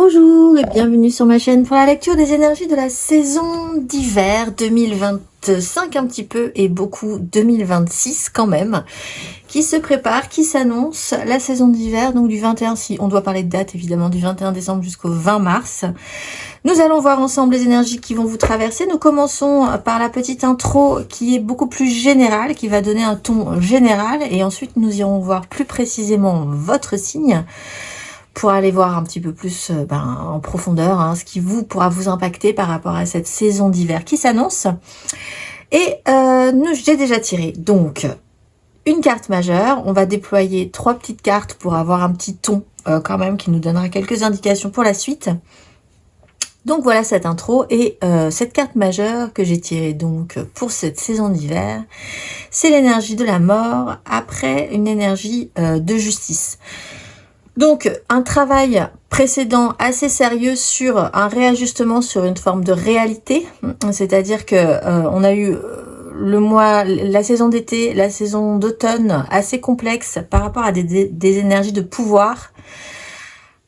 Bonjour et bienvenue sur ma chaîne pour la lecture des énergies de la saison d'hiver 2025 un petit peu et beaucoup 2026 quand même, qui se prépare, qui s'annonce la saison d'hiver, donc du 21, si on doit parler de date évidemment, du 21 décembre jusqu'au 20 mars. Nous allons voir ensemble les énergies qui vont vous traverser. Nous commençons par la petite intro qui est beaucoup plus générale, qui va donner un ton général et ensuite nous irons voir plus précisément votre signe pour aller voir un petit peu plus en profondeur ce qui pourra vous impacter par rapport à cette saison d'hiver qui s'annonce. Et j'ai déjà tiré donc une carte majeure. On va déployer 3 petites cartes pour avoir un petit ton quand même qui nous donnera quelques indications pour la suite. Donc voilà cette intro et cette carte majeure que j'ai tirée donc pour cette saison d'hiver, c'est l'énergie de la mort après une énergie de justice. Donc, un travail précédent assez sérieux sur un réajustement sur une forme de réalité, c'est-à-dire que on a eu la saison d'été, la saison d'automne assez complexe par rapport à des énergies de pouvoir,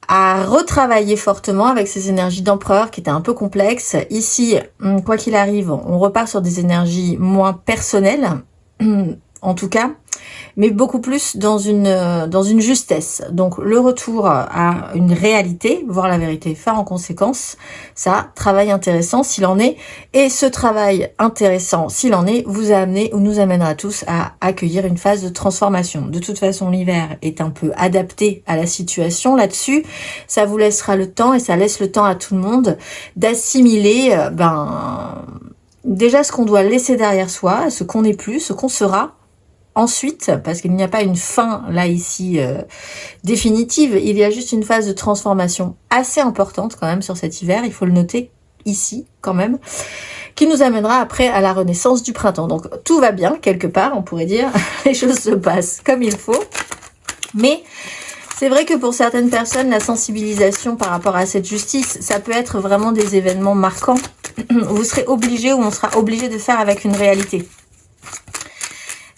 à retravailler fortement avec ces énergies d'empereur qui étaient un peu complexes. Ici, quoi qu'il arrive, on repart sur des énergies moins personnelles, en tout cas, mais beaucoup plus dans une justesse. Donc le retour à une réalité, voir la vérité, faire en conséquence, ça, travail intéressant s'il en est. Et ce travail intéressant s'il en est, vous a amené ou nous amènera tous à accueillir une phase de transformation. De toute façon, l'hiver est un peu adapté à la situation là-dessus. Ça vous laissera le temps et ça laisse le temps à tout le monde d'assimiler déjà ce qu'on doit laisser derrière soi, ce qu'on n'est plus, ce qu'on sera. Ensuite, parce qu'il n'y a pas une fin là ici définitive, il y a juste une phase de transformation assez importante quand même sur cet hiver, il faut le noter ici quand même, qui nous amènera après à la renaissance du printemps. Donc tout va bien quelque part, on pourrait dire, les choses se passent comme il faut, mais c'est vrai que pour certaines personnes, la sensibilisation par rapport à cette justice, ça peut être vraiment des événements marquants. Vous serez obligé ou on sera obligé de faire avec une réalité.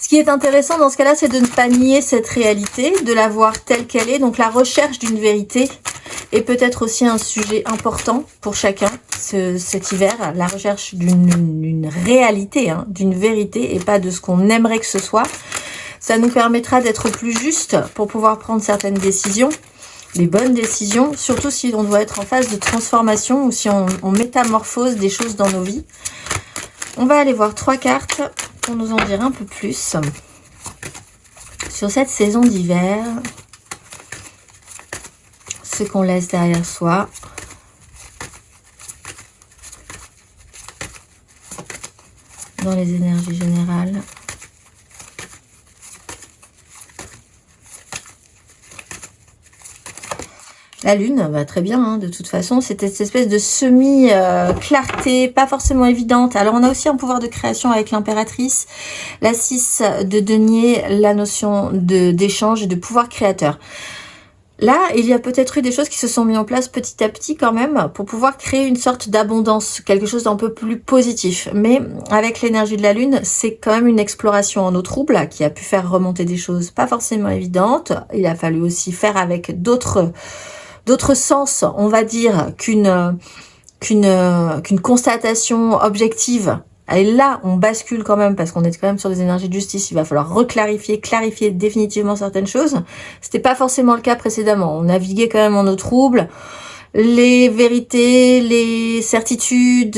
Ce qui est intéressant dans ce cas-là, c'est de ne pas nier cette réalité, de la voir telle qu'elle est. Donc la recherche d'une vérité est peut-être aussi un sujet important pour chacun cet hiver. La recherche d'une réalité, d'une vérité et pas de ce qu'on aimerait que ce soit. Ça nous permettra d'être plus juste pour pouvoir prendre certaines décisions, les bonnes décisions, surtout si on doit être en phase de transformation ou si on métamorphose des choses dans nos vies. On va aller voir 3 cartes pour nous en dire un peu plus sur cette saison d'hiver, ce qu'on laisse derrière soi, dans les énergies générales. La lune, très bien, de toute façon, c'est cette espèce de semi-clarté, pas forcément évidente. Alors, on a aussi un pouvoir de création avec l'impératrice, la 6 de denier, la notion d'échange et de pouvoir créateur. Là, il y a peut-être eu des choses qui se sont mises en place petit à petit quand même pour pouvoir créer une sorte d'abondance, quelque chose d'un peu plus positif. Mais avec l'énergie de la lune, c'est quand même une exploration en eau trouble qui a pu faire remonter des choses pas forcément évidentes. Il a fallu aussi faire avec d'autres sens, on va dire, qu'une constatation objective. Et là, on bascule quand même, parce qu'on est quand même sur des énergies de justice, il va falloir clarifier définitivement certaines choses. C'était pas forcément le cas précédemment. On naviguait quand même en eau trouble. Les vérités, les certitudes,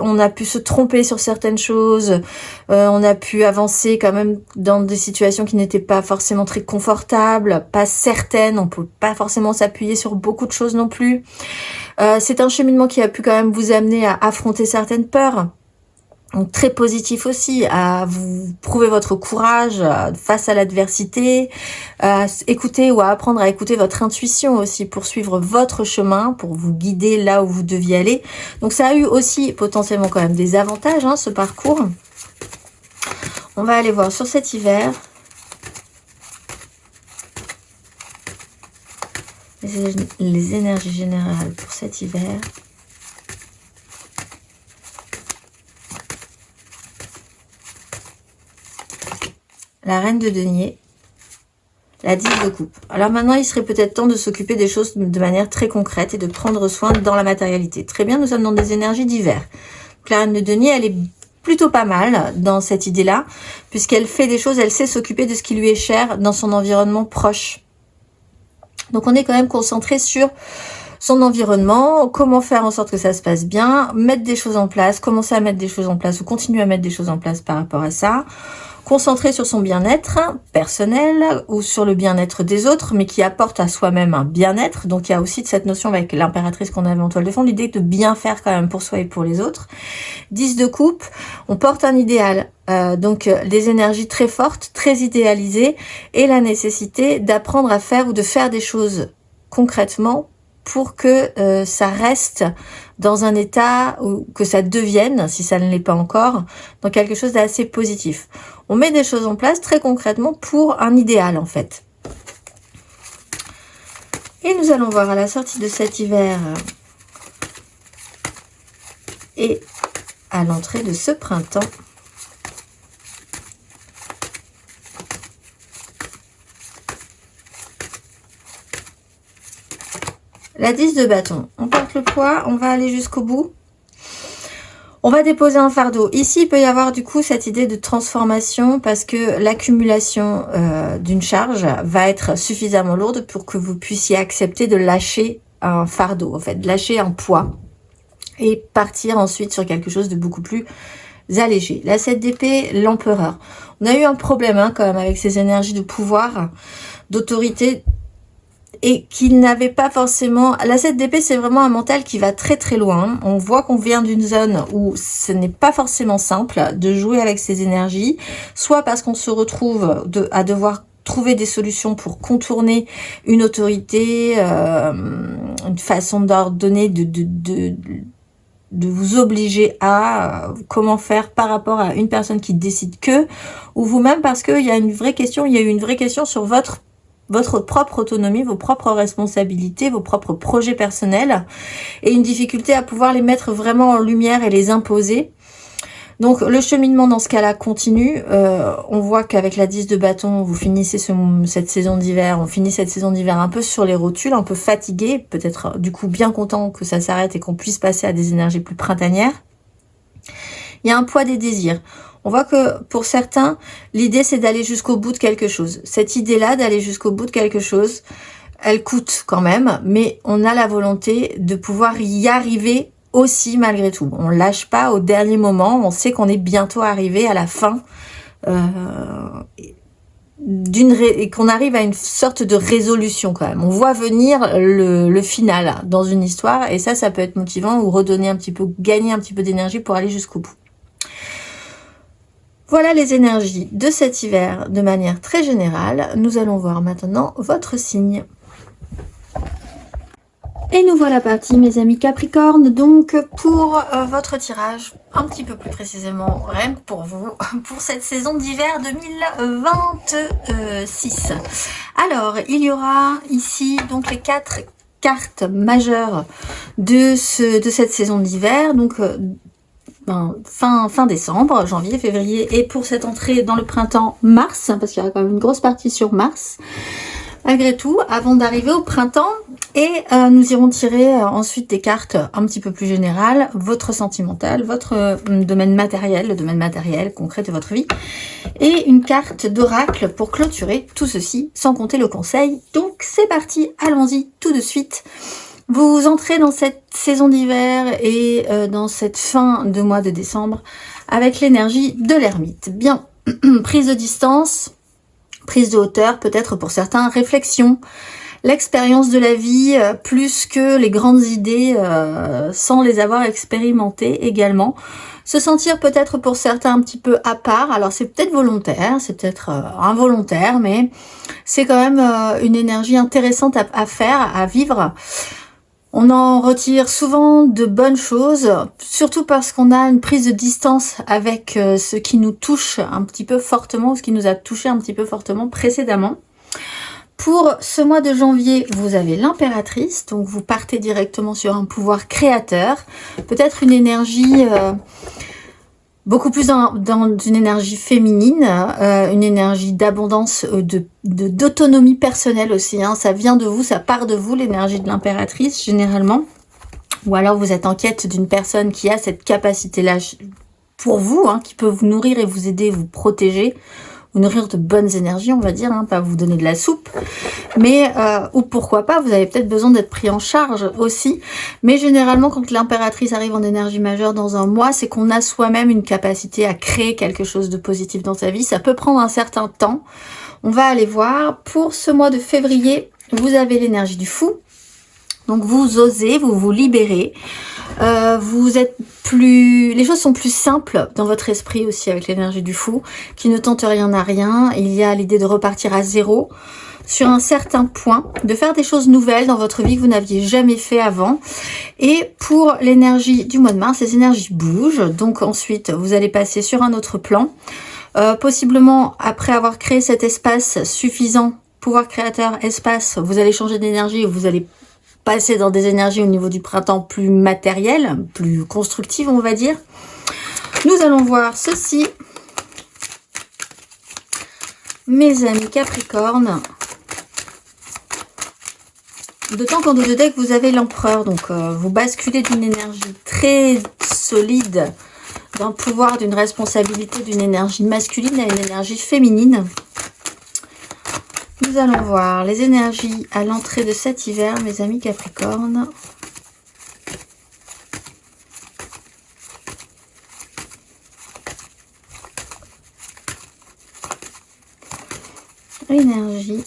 on a pu se tromper sur certaines choses, on a pu avancer quand même dans des situations qui n'étaient pas forcément très confortables, pas certaines, on peut pas forcément s'appuyer sur beaucoup de choses non plus. C'est un cheminement qui a pu quand même vous amener à affronter certaines peurs. Donc très positif aussi, à vous prouver votre courage face à l'adversité, à écouter ou à apprendre à écouter votre intuition aussi pour suivre votre chemin, pour vous guider là où vous deviez aller. Donc ça a eu aussi potentiellement quand même des avantages, ce parcours. On va aller voir sur cet hiver les énergies générales pour cet hiver. La reine de denier, La 10 de coupe. Alors maintenant, il serait peut-être temps de s'occuper des choses de manière très concrète et de prendre soin dans la matérialité. Très bien, nous sommes dans des énergies d'hiver. La reine de denier, elle est plutôt pas mal dans cette idée-là, puisqu'elle fait des choses, elle sait s'occuper de ce qui lui est cher dans son environnement proche. Donc on est quand même concentré sur son environnement, comment faire en sorte que ça se passe bien, mettre des choses en place, commencer à mettre des choses en place ou continuer à mettre des choses en place par rapport à ça. Concentré sur son bien-être personnel ou sur le bien-être des autres, mais qui apporte à soi-même un bien-être. Donc il y a aussi de cette notion avec l'impératrice qu'on avait en toile de fond, l'idée de bien faire quand même pour soi et pour les autres. 10 de coupe, on porte un idéal, donc des énergies très fortes, très idéalisées, et la nécessité d'apprendre à faire ou de faire des choses concrètement pour que ça reste dans un état, ou que ça devienne, si ça ne l'est pas encore, dans quelque chose d'assez positif. On met des choses en place très concrètement pour un idéal en fait. Et nous allons voir à la sortie de cet hiver et à l'entrée de ce printemps, la 10 de bâton. On porte le poids, on va aller jusqu'au bout. On va déposer un fardeau. Ici, il peut y avoir du coup cette idée de transformation parce que l'accumulation d'une charge va être suffisamment lourde pour que vous puissiez accepter de lâcher un fardeau, en fait, de lâcher un poids et partir ensuite sur quelque chose de beaucoup plus allégé. La 7 d'épée, l'empereur. On a eu un problème quand même avec ces énergies de pouvoir, d'autorité, et qu'il n'avait pas forcément... La 7 d'épée, c'est vraiment un mental qui va très très loin. On voit qu'on vient d'une zone où ce n'est pas forcément simple de jouer avec ces énergies, soit parce qu'on se retrouve à devoir trouver des solutions pour contourner une autorité, une façon d'ordonner, de vous obliger à comment faire par rapport à une personne qui décide que, ou vous-même parce qu'il y a une vraie question, il y a eu une vraie question sur votre propre autonomie, vos propres responsabilités, vos propres projets personnels et une difficulté à pouvoir les mettre vraiment en lumière et les imposer. Donc le cheminement dans ce cas-là continue. On voit qu'avec la 10 de bâton, vous finissez cette saison d'hiver, on finit cette saison d'hiver un peu sur les rotules, un peu fatigué, peut-être du coup bien content que ça s'arrête et qu'on puisse passer à des énergies plus printanières. Il y a un poids des désirs. On voit que pour certains, l'idée c'est d'aller jusqu'au bout de quelque chose. Cette idée-là d'aller jusqu'au bout de quelque chose, elle coûte quand même, mais on a la volonté de pouvoir y arriver aussi malgré tout. On lâche pas au dernier moment, on sait qu'on est bientôt arrivé à la fin et qu'on arrive à une sorte de résolution quand même. On voit venir le final dans une histoire et ça peut être motivant ou redonner un petit peu, gagner un petit peu d'énergie pour aller jusqu'au bout. Voilà les énergies de cet hiver de manière très générale. Nous allons voir maintenant votre signe. Et nous voilà partis mes amis Capricorne, donc pour votre tirage, un petit peu plus précisément, rien que pour vous, pour cette saison d'hiver 2026. Alors, il y aura ici donc les 4 cartes majeures de cette saison d'hiver, donc fin décembre, janvier, février, et pour cette entrée dans le printemps, mars, parce qu'il y aura quand même une grosse partie sur mars, malgré tout, avant d'arriver au printemps, et nous irons tirer ensuite des cartes un petit peu plus générales, votre sentimental, votre domaine matériel, le domaine matériel concret de votre vie, et une carte d'oracle pour clôturer tout ceci, sans compter le conseil. Donc c'est parti, allons-y tout de suite. Vous entrez dans cette saison d'hiver et dans cette fin de mois de décembre avec l'énergie de l'ermite. Bien, prise de distance, prise de hauteur, peut-être pour certains, réflexion, l'expérience de la vie plus que les grandes idées sans les avoir expérimentées également. Se sentir peut-être pour certains un petit peu à part, alors c'est peut-être volontaire, c'est peut-être involontaire, mais c'est quand même une énergie intéressante à faire, à vivre. On en retire souvent de bonnes choses, surtout parce qu'on a une prise de distance avec ce qui nous touche un petit peu fortement, ce qui nous a touché un petit peu fortement précédemment. Pour ce mois de janvier, vous avez l'impératrice, donc vous partez directement sur un pouvoir créateur, peut-être une énergie beaucoup plus dans une énergie féminine, une énergie d'abondance, d'autonomie personnelle aussi. Hein. Ça vient de vous, ça part de vous, l'énergie de l'impératrice, généralement. Ou alors vous êtes en quête d'une personne qui a cette capacité-là pour vous, hein, qui peut vous nourrir et vous aider, vous protéger, vous nourrir de bonnes énergies, on va dire, hein, pas vous donner de la soupe. Mais, ou pourquoi pas, vous avez peut-être besoin d'être pris en charge aussi. Mais généralement, quand l'impératrice arrive en énergie majeure dans un mois, c'est qu'on a soi-même une capacité à créer quelque chose de positif dans sa vie. Ça peut prendre un certain temps. On va aller voir. Pour ce mois de février, vous avez l'énergie du fou. Donc vous osez, vous vous libérez. Vous êtes les choses sont plus simples dans votre esprit aussi avec l'énergie du fou, qui ne tente rien à rien. Il y a l'idée de repartir à zéro sur un certain point, de faire des choses nouvelles dans votre vie que vous n'aviez jamais fait avant. Et pour l'énergie du mois de mars, les énergies bougent. Donc ensuite, vous allez passer sur un autre plan. Possiblement, après avoir créé cet espace suffisant, pouvoir créateur, espace, vous allez changer d'énergie et vous allez passer dans des énergies au niveau du printemps plus matérielles, plus constructives, on va dire. Nous allons voir ceci. Mes amis Capricorne. D'autant qu'en dos de deck, vous avez l'empereur. Donc, vous basculez d'une énergie très solide, d'un pouvoir, d'une responsabilité, d'une énergie masculine à une énergie féminine. Nous allons voir les énergies à l'entrée de cet hiver, mes amis Capricorne. Énergie.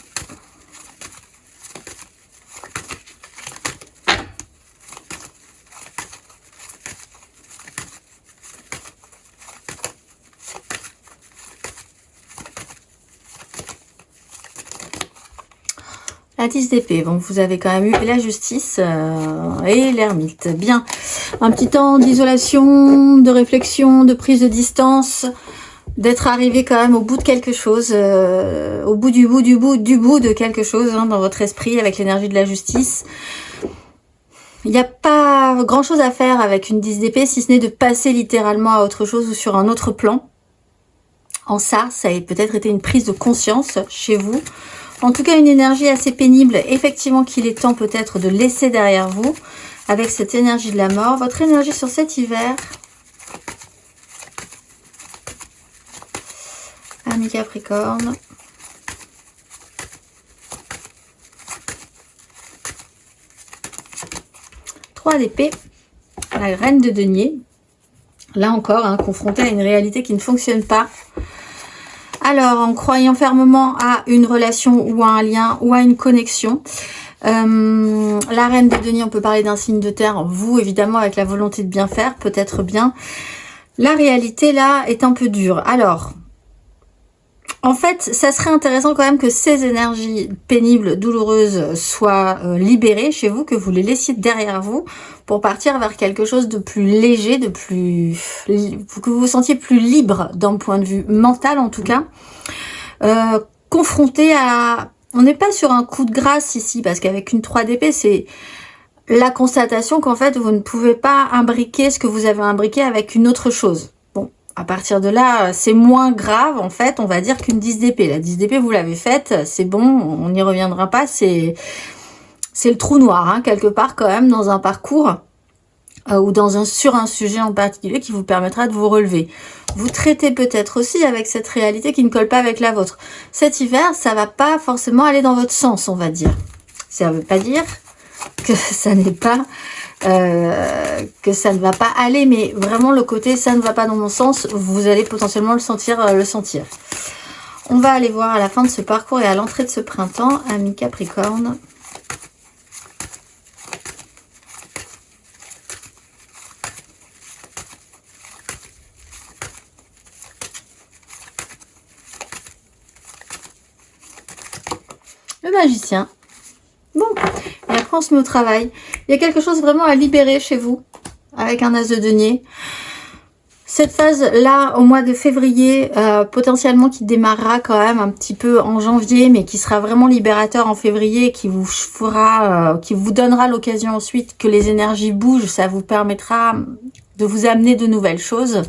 La 10 d'épée, bon, vous avez quand même eu la justice et l'ermite. Bien, un petit temps d'isolation, de réflexion, de prise de distance, d'être arrivé quand même au bout de quelque chose, au bout du bout de quelque chose hein, dans votre esprit avec l'énergie de la justice. Il n'y a pas grand chose à faire avec une 10 d'épée si ce n'est de passer littéralement à autre chose ou sur un autre plan. En ça a peut-être été une prise de conscience chez vous. En tout cas, une énergie assez pénible, effectivement, qu'il est temps peut-être de laisser derrière vous, avec cette énergie de la mort. Votre énergie sur cet hiver, amis Capricorne. Trois d'épée, la reine de denier. Là encore, hein, confrontée à une réalité qui ne fonctionne pas. Alors, en croyant fermement à une relation ou à un lien ou à une connexion, la reine de denier, on peut parler d'un signe de terre, vous évidemment avec la volonté de bien faire, peut-être bien. La réalité là est un peu dure. Alors, en fait, ça serait intéressant quand même que ces énergies pénibles, douloureuses soient libérées chez vous, que vous les laissiez derrière vous pour partir vers quelque chose de plus léger, que vous vous sentiez plus libre d'un point de vue mental en tout cas. Confronté à... On n'est pas sur un coup de grâce ici, parce qu'avec une 3 d'épée, c'est la constatation qu'en fait, vous ne pouvez pas imbriquer ce que vous avez imbriqué avec une autre chose. Bon, à partir de là, c'est moins grave, en fait, on va dire qu'une 10 d'épée. La 10 d'épée, vous l'avez faite, c'est bon, on n'y reviendra pas, c'est le trou noir, hein, quelque part quand même, dans un parcours ou sur un sujet en particulier qui vous permettra de vous relever. Vous traitez peut-être aussi avec cette réalité qui ne colle pas avec la vôtre. Cet hiver, ça va pas forcément aller dans votre sens, on va dire. Ça veut pas dire que ça n'est pas... que ça ne va pas aller, mais vraiment le côté ça ne va pas dans mon sens, vous allez potentiellement le sentir. On va aller voir à la fin de ce parcours et à l'entrée de ce printemps, amis Capricorne. Le magicien. Bon, et après on se met au travail. Il y a quelque chose vraiment à libérer chez vous, avec un as de denier. Cette phase-là, au mois de février, potentiellement qui démarrera quand même un petit peu en janvier, mais qui sera vraiment libérateur en février, qui vous donnera l'occasion ensuite que les énergies bougent, ça vous permettra de vous amener de nouvelles choses.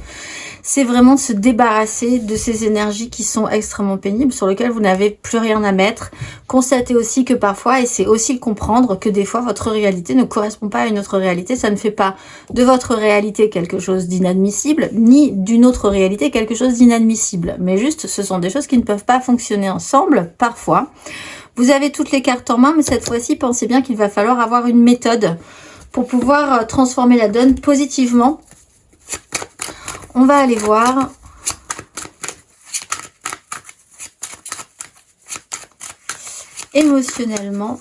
c'est vraiment de se débarrasser de ces énergies qui sont extrêmement pénibles, sur lesquelles vous n'avez plus rien à mettre. Constatez aussi que parfois, et c'est aussi le comprendre, que des fois votre réalité ne correspond pas à une autre réalité. Ça ne fait pas de votre réalité quelque chose d'inadmissible, ni d'une autre réalité quelque chose d'inadmissible. Mais juste, ce sont des choses qui ne peuvent pas fonctionner ensemble, parfois. Vous avez toutes les cartes en main, mais cette fois-ci, pensez bien qu'il va falloir avoir une méthode pour pouvoir transformer la donne positivement. On va aller voir. Émotionnellement,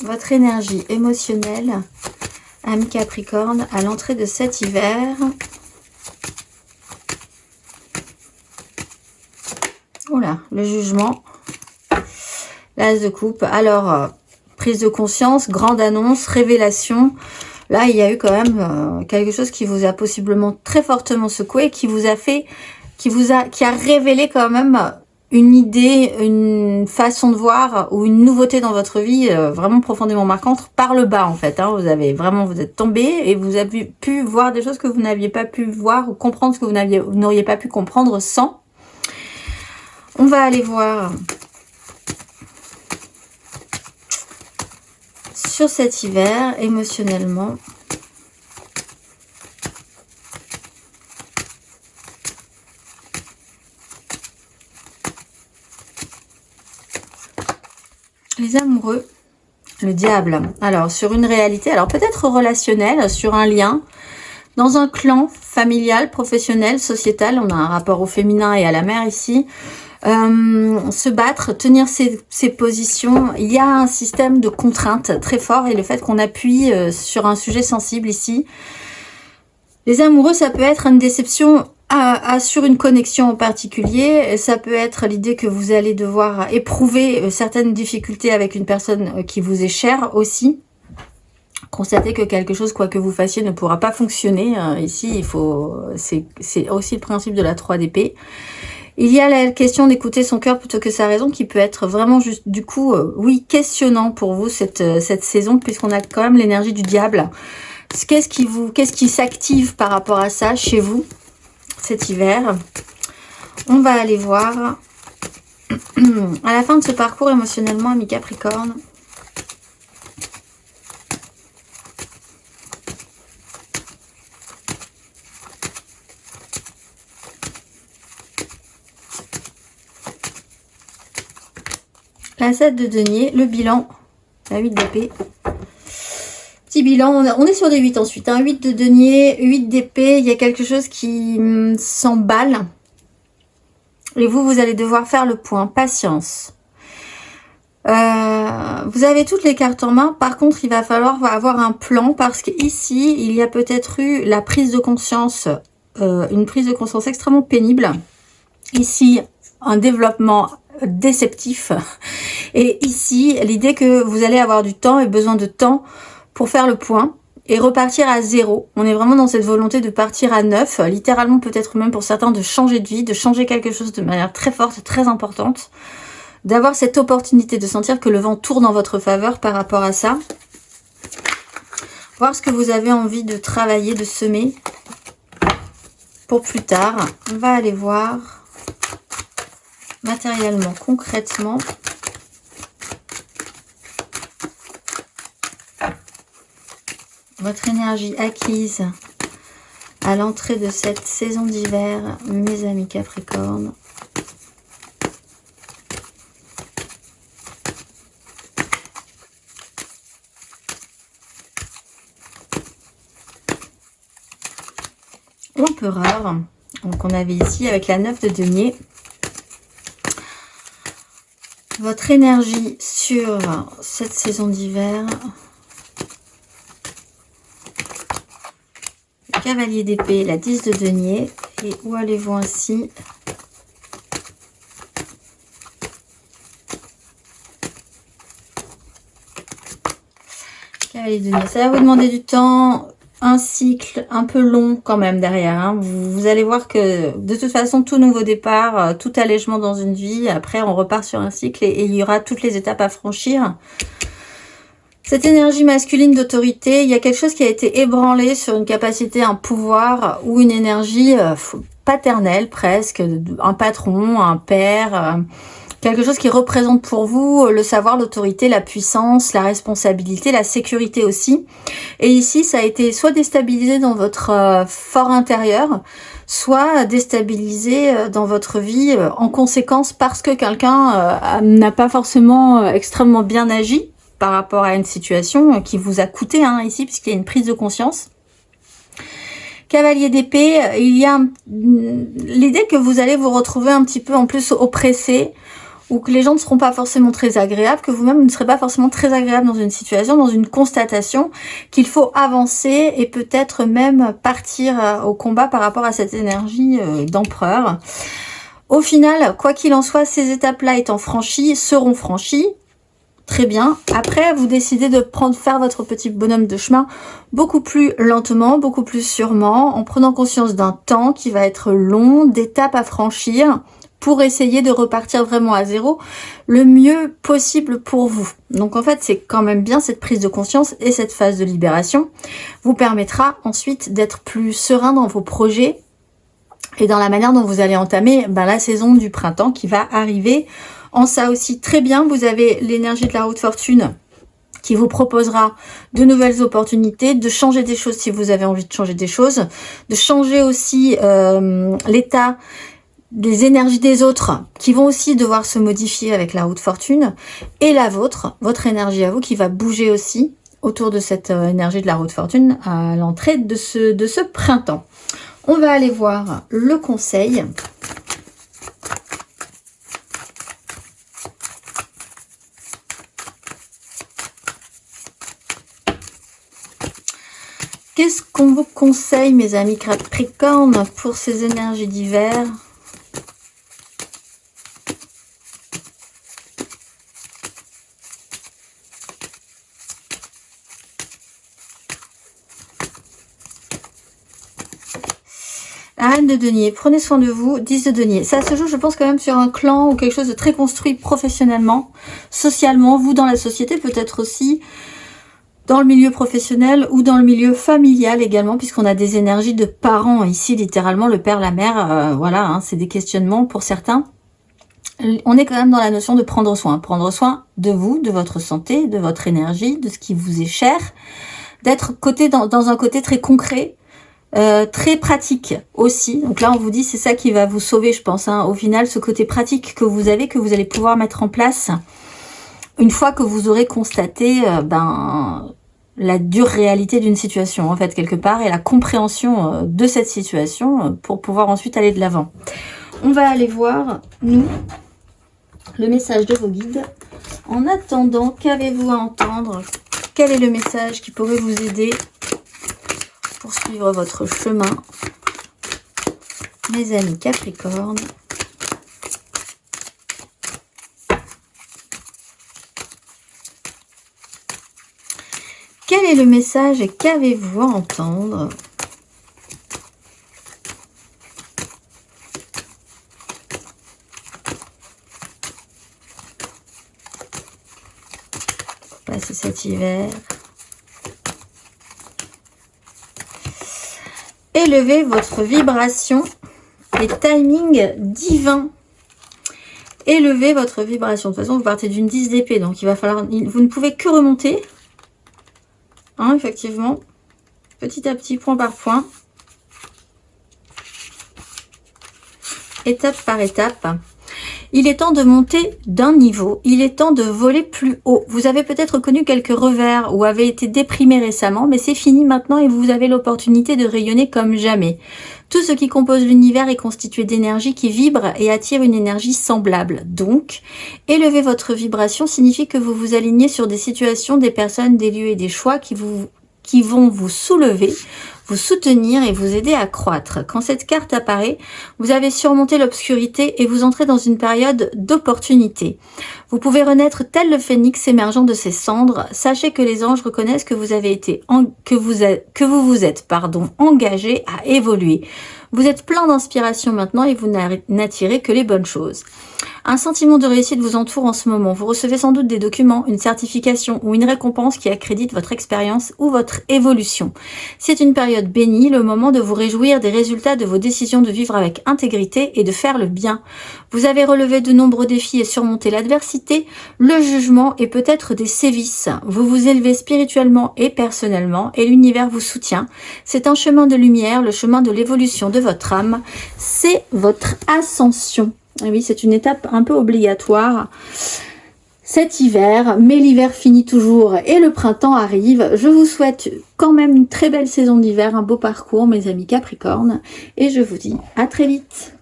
votre énergie émotionnelle, ami Capricorne, à l'entrée de cet hiver. Oula, le jugement. L'as de coupe. Alors, prise de conscience, grande annonce, révélation. Là, il y a eu quand même quelque chose qui vous a possiblement très fortement secoué, qui a révélé quand même une idée, une façon de voir ou une nouveauté dans votre vie vraiment profondément marquante par le bas en fait. Hein. Vous êtes tombé et vous avez pu voir des choses que vous n'aviez pas pu voir ou comprendre ce que vous n'auriez pas pu comprendre sans. On va aller voir sur cet hiver émotionnellement. Les amoureux, le diable. Alors, sur une réalité, alors peut-être relationnelle, sur un lien, dans un clan familial, professionnel, sociétal, on a un rapport au féminin et à la mère ici, se battre, tenir ses positions. Il y a un système de contraintes très fort et le fait qu'on appuie sur un sujet sensible ici. Les amoureux, ça peut être une déception sur une connexion en particulier. Ça peut être l'idée que vous allez devoir éprouver certaines difficultés avec une personne qui vous est chère aussi. Constatez que quelque chose, quoi que vous fassiez, ne pourra pas fonctionner. Ici, c'est aussi le principe de la 3 d'épée. Il y a la question d'écouter son cœur plutôt que sa raison qui peut être vraiment juste, du coup, oui, questionnant pour vous cette saison, puisqu'on a quand même l'énergie du diable. Qu'est-ce qui s'active par rapport à ça chez vous cet hiver? On va aller voir à la fin de ce parcours émotionnellement, ami Capricorne. La 7 de denier, le bilan, la 8 d'épée. Petit bilan, on est sur des 8 ensuite. 8 de denier, 8 d'épée, il y a quelque chose qui s'emballe. Et vous allez devoir faire le point. Patience. Vous avez toutes les cartes en main. Par contre, il va falloir avoir un plan parce qu'ici, il y a peut-être eu la prise de conscience, une prise de conscience extrêmement pénible. Ici, un développement déceptif. Et ici, l'idée que vous allez avoir du temps et besoin de temps pour faire le point et repartir à zéro. On est vraiment dans cette volonté de partir à neuf, littéralement peut-être même pour certains de changer de vie, de changer quelque chose de manière très forte, très importante, d'avoir cette opportunité de sentir que le vent tourne en votre faveur par rapport à ça. Voir ce que vous avez envie de travailler, de semer pour plus tard. On va aller voir matériellement, concrètement. Votre énergie acquise à l'entrée de cette saison d'hiver, mes amis Capricorne. L'empereur, donc on avait ici avec la 9 de denier. Votre énergie sur cette saison d'hiver. Cavalier d'épée, la 10 de denier. Et où allez-vous ainsi? Cavalier de denier. Ça va vous demander du temps, un cycle un peu long quand même derrière. Hein. Vous allez voir que de toute façon, tout nouveau départ, tout allègement dans une vie, après on repart sur un cycle et il y aura toutes les étapes à franchir. Cette énergie masculine d'autorité, il y a quelque chose qui a été ébranlé sur une capacité, un pouvoir ou une énergie paternelle presque, un patron, un père, quelque chose qui représente pour vous le savoir, l'autorité, la puissance, la responsabilité, la sécurité aussi. Et ici, ça a été soit déstabilisé dans votre fort intérieur, soit déstabilisé dans votre vie en conséquence parce que quelqu'un n'a pas forcément extrêmement bien agi par rapport à une situation qui vous a coûté ici, puisqu'il y a une prise de conscience. Cavalier d'épée, il y a l'idée que vous allez vous retrouver un petit peu en plus oppressé, ou que les gens ne seront pas forcément très agréables, que vous-même ne serez pas forcément très agréable dans une situation, dans une constatation, qu'il faut avancer et peut-être même partir au combat par rapport à cette énergie d'empereur. Au final, quoi qu'il en soit, ces étapes-là étant franchies, seront franchies. Très bien. Après, vous décidez de faire votre petit bonhomme de chemin beaucoup plus lentement, beaucoup plus sûrement, en prenant conscience d'un temps qui va être long, d'étapes à franchir, pour essayer de repartir vraiment à zéro le mieux possible pour vous. Donc en fait, c'est quand même bien cette prise de conscience et cette phase de libération vous permettra ensuite d'être plus serein dans vos projets et dans la manière dont vous allez entamer la saison du printemps qui va arriver. En ça aussi, très bien, vous avez l'énergie de la roue de fortune qui vous proposera de nouvelles opportunités, de changer des choses si vous avez envie de changer des choses, de changer aussi l'état des énergies des autres qui vont aussi devoir se modifier avec la roue de fortune, et la vôtre, votre énergie à vous qui va bouger aussi autour de cette énergie de la roue de fortune à l'entrée de ce printemps. On va aller voir le conseil. Qu'est-ce qu'on vous conseille, mes amis Capricorne, pour ces énergies d'hiver ? La reine de denier, prenez soin de vous. 10 de denier, ça se joue je pense quand même sur un clan ou quelque chose de très construit professionnellement, socialement, vous dans la société, peut-être aussi dans le milieu professionnel ou dans le milieu familial également, puisqu'on a des énergies de parents ici, littéralement le père, la mère, voilà, c'est des questionnements pour certains. On est quand même dans la notion de prendre soin de vous, de votre santé, de votre énergie, de ce qui vous est cher, d'être dans un côté très concret, très pratique aussi. Donc là on vous dit c'est ça qui va vous sauver, je pense, au final, ce côté pratique que vous avez, que vous allez pouvoir mettre en place une fois que vous aurez constaté la dure réalité d'une situation en fait quelque part, et la compréhension de cette situation pour pouvoir ensuite aller de l'avant. On va aller voir nous le message de vos guides. En attendant, qu'avez-vous à entendre? Quel est le message qui pourrait vous aider pour suivre votre chemin, mes amis Capricorne? Quel est le message et qu'avez-vous à entendre? Pour passer cet hiver. Élevez votre vibration et timing divin. Élevez votre vibration. De toute façon, vous partez d'une 10 d'épée, donc il va falloir. Vous ne pouvez que remonter. Effectivement, petit à petit, point par point, étape par étape. Il est temps de monter d'un niveau, il est temps de voler plus haut. Vous avez peut-être connu quelques revers ou avez été déprimé récemment, mais c'est fini maintenant et vous avez l'opportunité de rayonner comme jamais. Tout ce qui compose l'univers est constitué d'énergie qui vibre et attire une énergie semblable. Donc, élever votre vibration signifie que vous vous alignez sur des situations, des personnes, des lieux et des choix qui vont vous soulever, vous soutenir et vous aider à croître. Quand cette carte apparaît, vous avez surmonté l'obscurité et vous entrez dans une période d'opportunité. Vous pouvez renaître tel le phénix émergeant de ses cendres. Sachez que les anges reconnaissent que vous avez été vous êtes engagé à évoluer. Vous êtes plein d'inspiration maintenant et vous n'attirez que les bonnes choses. Un sentiment de réussite vous entoure en ce moment. Vous recevez sans doute des documents, une certification ou une récompense qui accrédite votre expérience ou votre évolution. C'est une période bénie, le moment de vous réjouir des résultats de vos décisions de vivre avec intégrité et de faire le bien. Vous avez relevé de nombreux défis et surmonté l'adversité, le jugement et peut-être des sévices. Vous vous élevez spirituellement et personnellement et l'univers vous soutient. C'est un chemin de lumière, le chemin de l'évolution de votre âme. C'est votre ascension. Et oui, c'est une étape un peu obligatoire cet hiver, mais l'hiver finit toujours et le printemps arrive. Je vous souhaite quand même une très belle saison d'hiver, un beau parcours mes amis Capricornes, et je vous dis à très vite.